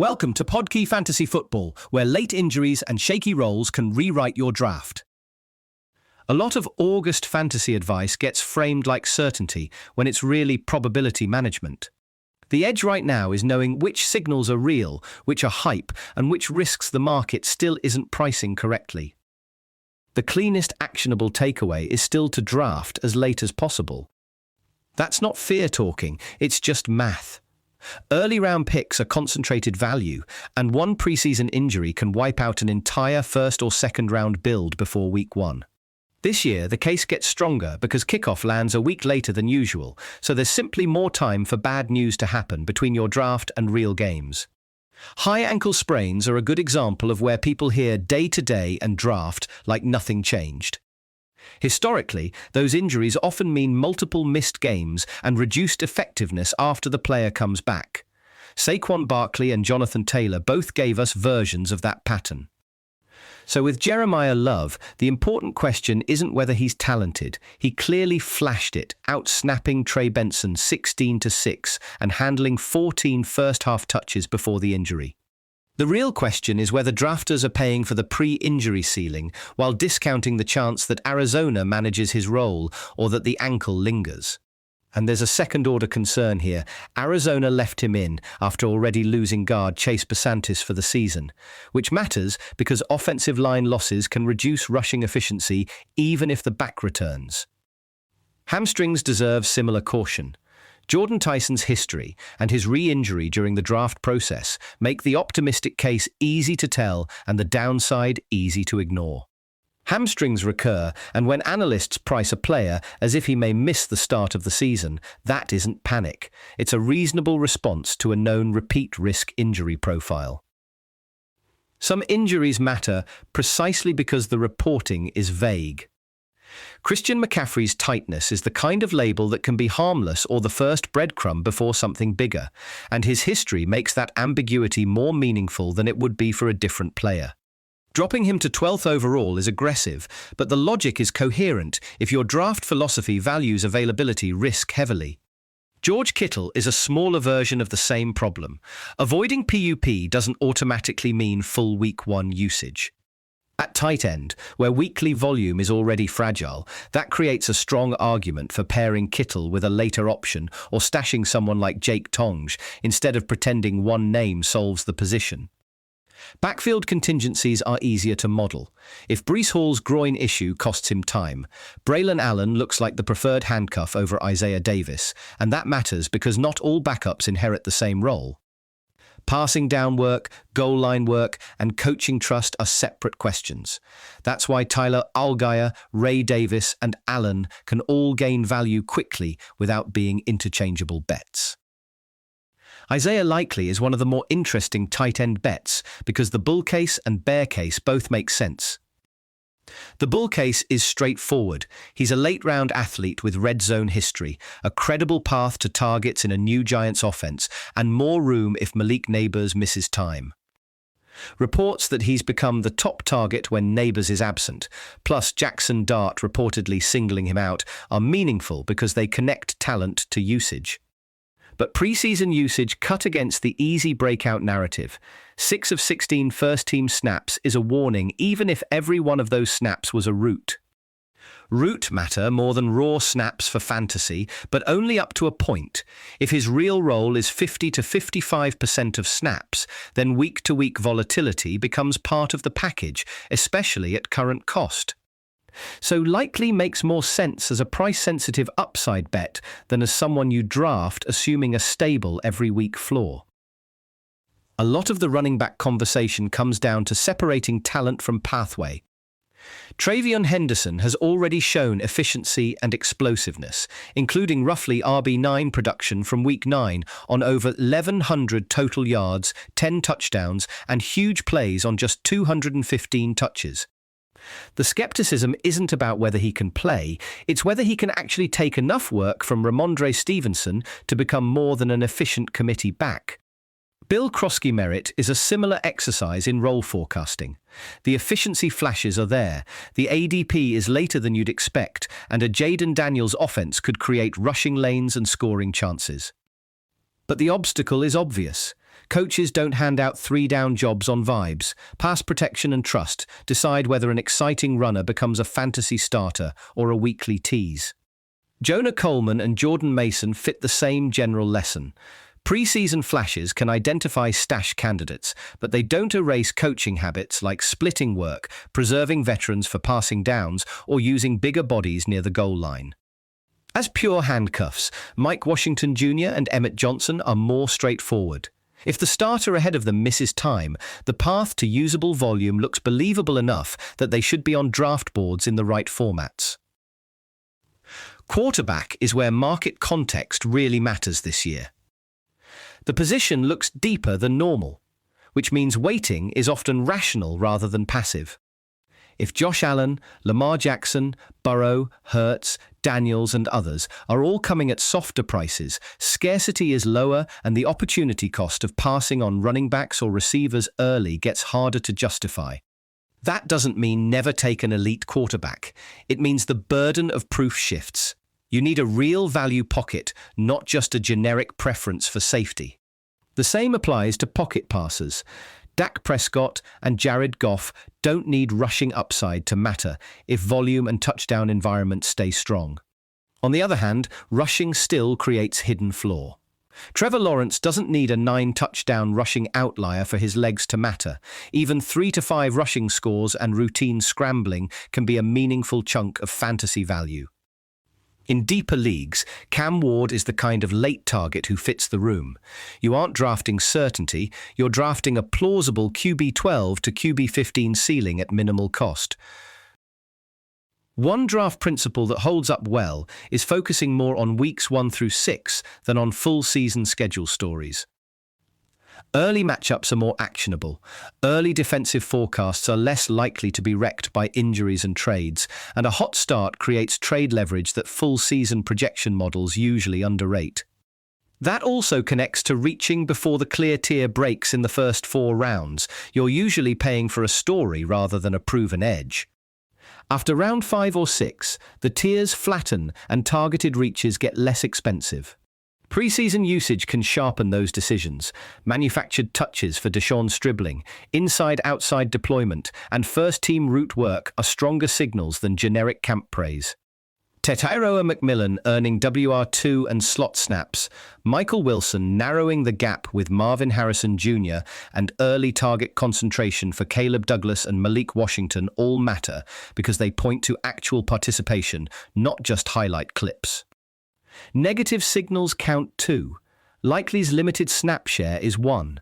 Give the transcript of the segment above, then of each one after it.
Welcome to Podkey Fantasy Football, where late injuries and shaky rolls can rewrite your draft. A lot of August fantasy advice gets framed like certainty when it's really probability management. The edge right now is knowing which signals are real, which are hype, and which risks the market still isn't pricing correctly. The cleanest actionable takeaway is still to draft as late as possible. That's not fear talking, it's just math. Early round picks are concentrated value, and one preseason injury can wipe out an entire first or second round build before week 1. This year, the case gets stronger because kickoff lands a week later than usual, so there's simply more time for bad news to happen between your draft and real games. High ankle sprains are a good example of where people hear day to day and draft like nothing changed. Historically, those injuries often mean multiple missed games and reduced effectiveness after the player comes back. Saquon Barkley and Jonathan Taylor both gave us versions of that pattern. So with Jeremiah Love, the important question isn't whether he's talented. He clearly flashed it, out-snapping Trey Benson 16-6 and handling 14 first-half touches before the injury. The real question is whether drafters are paying for the pre-injury ceiling while discounting the chance that Arizona manages his role or that the ankle lingers. And there's a second-order concern here. Arizona left him in after already losing guard Chase Basantis for the season, which matters because offensive line losses can reduce rushing efficiency even if the back returns. Hamstrings deserve similar caution. Jordan Tyson's history and his re-injury during the draft process make the optimistic case easy to tell and the downside easy to ignore. Hamstrings recur, and when analysts price a player as if he may miss the start of the season, that isn't panic. It's a reasonable response to a known repeat risk injury profile. Some injuries matter precisely because the reporting is vague. Christian McCaffrey's tightness is the kind of label that can be harmless or the first breadcrumb before something bigger, and his history makes that ambiguity more meaningful than it would be for a different player. Dropping him to 12th overall is aggressive, but the logic is coherent if your draft philosophy values availability risk heavily. George Kittle is a smaller version of the same problem. Avoiding PUP doesn't automatically mean full week 1 usage. At tight end, where weekly volume is already fragile, that creates a strong argument for pairing Kittle with a later option or stashing someone like Jake Tonge instead of pretending one name solves the position. Backfield contingencies are easier to model. If Breece Hall's groin issue costs him time, Braylon Allen looks like the preferred handcuff over Isaiah Davis, and that matters because not all backups inherit the same role. Passing down work, goal line work, and coaching trust are separate questions. That's why Tyler Allgeier, Ray Davis, and Allen can all gain value quickly without being interchangeable bets. Isaiah Likely is one of the more interesting tight end bets because the bull case and bear case both make sense. The bull case is straightforward. He's a late-round athlete with red zone history, a credible path to targets in a new Giants offense, and more room if Malik Neighbors misses time. Reports that he's become the top target when Neighbors is absent, plus Jackson Dart reportedly singling him out, are meaningful because they connect talent to usage. But preseason usage cut against the easy breakout narrative. 6 of 16 first-team snaps is a warning even if every one of those snaps was a route. Route matter more than raw snaps for fantasy, but only up to a point. If his real role is 50 to 55% of snaps, then week-to-week volatility becomes part of the package, especially at current cost. So Likely makes more sense as a price-sensitive upside bet than as someone you draft assuming a stable every week floor. A lot of the running back conversation comes down to separating talent from pathway. Travion Henderson has already shown efficiency and explosiveness, including roughly RB9 production from Week 9 on over 1,100 total yards, 10 touchdowns, and huge plays on just 215 touches. The skepticism isn't about whether he can play, it's whether he can actually take enough work from Ramondre Stevenson to become more than an efficient committee back. Bill Krosky merit is a similar exercise in role forecasting. The efficiency flashes are there, the ADP is later than you'd expect, and a Jaden Daniels offense could create rushing lanes and scoring chances. But the obstacle is obvious. Coaches don't hand out 3-down jobs on vibes. Pass protection and trust decide whether an exciting runner becomes a fantasy starter or a weekly tease. Jonah Coleman and Jordan Mason fit the same general lesson. Preseason flashes can identify stash candidates, but they don't erase coaching habits like splitting work, preserving veterans for passing downs, or using bigger bodies near the goal line. As pure handcuffs, Mike Washington Jr. and Emmett Johnson are more straightforward. If the starter ahead of them misses time, the path to usable volume looks believable enough that they should be on draft boards in the right formats. Quarterback is where market context really matters this year. The position looks deeper than normal, which means waiting is often rational rather than passive. If Josh Allen, Lamar Jackson, Burrow, Hurts, Daniels and others are all coming at softer prices, scarcity is lower and the opportunity cost of passing on running backs or receivers early gets harder to justify. That doesn't mean never take an elite quarterback. It means the burden of proof shifts. You need a real value pocket, not just a generic preference for safety. The same applies to pocket passers. Dak Prescott and Jared Goff don't need rushing upside to matter if volume and touchdown environments stay strong. On the other hand, rushing still creates hidden flaw. Trevor Lawrence doesn't need a 9-touchdown rushing outlier for his legs to matter. Even 3 to 5 rushing scores and routine scrambling can be a meaningful chunk of fantasy value. In deeper leagues, Cam Ward is the kind of late target who fits the room. You aren't drafting certainty, you're drafting a plausible QB12 to QB15 ceiling at minimal cost. One draft principle that holds up well is focusing more on weeks 1 through 6 than on full season schedule stories. Early matchups are more actionable. Early defensive forecasts are less likely to be wrecked by injuries and trades, and a hot start creates trade leverage that full-season projection models usually underrate. That also connects to reaching before the clear tier breaks in the first 4 rounds. You're usually paying for a story rather than a proven edge. After round 5 or 6, the tiers flatten and targeted reaches get less expensive. Preseason usage can sharpen those decisions. Manufactured touches for Deshaun Stribling, inside-outside deployment, and first-team route work are stronger signals than generic camp praise. Tetairoa McMillan earning WR2 and slot snaps, Michael Wilson narrowing the gap with Marvin Harrison Jr., and early target concentration for Caleb Douglas and Malik Washington all matter because they point to actual participation, not just highlight clips. Negative signals count too. Likely's limited snap share is 1.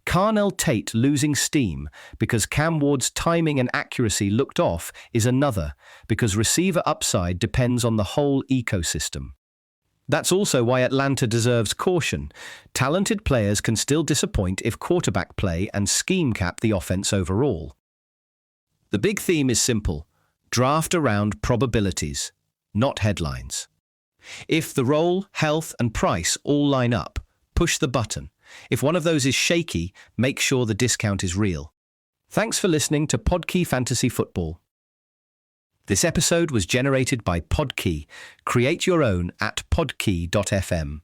Carnell Tate losing steam because Cam Ward's timing and accuracy looked off is another, because receiver upside depends on the whole ecosystem. That's also why Atlanta deserves caution. Talented players can still disappoint if quarterback play and scheme cap the offense overall. The big theme is simple. Draft around probabilities, not headlines. If the role, health, and price all line up, push the button. If one of those is shaky, make sure the discount is real. Thanks for listening to Podkey Fantasy Football. This episode was generated by Podkey. Create your own at podkey.fm.